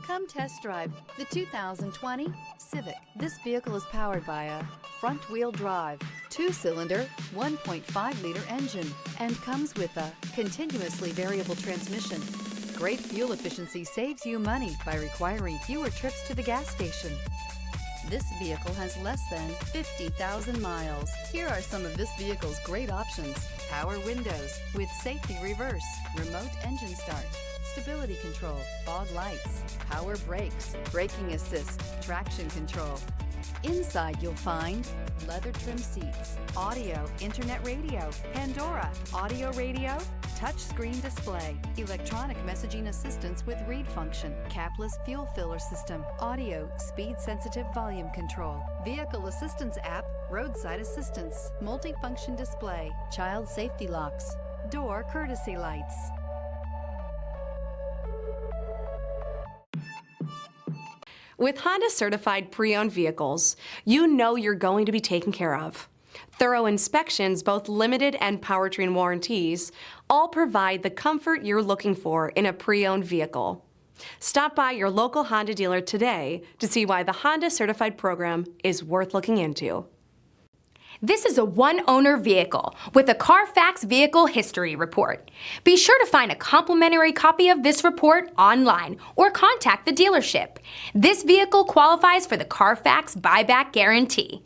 Come test drive the 2020 Civic. This vehicle is powered by a front-wheel drive, 2-cylinder, 1.5-liter engine, and comes with a continuously variable transmission. Great fuel efficiency saves you money by requiring fewer trips to the gas station. This vehicle has less than 50,000 miles. Here are some of this vehicle's great options: power windows with safety reverse, remote engine start, stability control, fog lights, power brakes, braking assist, traction control. Inside you'll find leather trim seats, audio, internet radio, Pandora, audio radio, touchscreen display, electronic messaging assistance with read function, capless fuel filler system, audio, speed-sensitive volume control, vehicle assistance app, roadside assistance, multifunction display, child safety locks, door courtesy lights. With Honda certified pre-owned vehicles, you know you're going to be taken care of. Thorough inspections, both limited and powertrain warranties, all provide the comfort you're looking for in a pre-owned vehicle. Stop by your local Honda dealer today to see why the Honda certified program is worth looking into. This is a one-owner vehicle with a Carfax Vehicle History Report. Be sure to find a complimentary copy of this report online or contact the dealership. This vehicle qualifies for the Carfax Buyback Guarantee.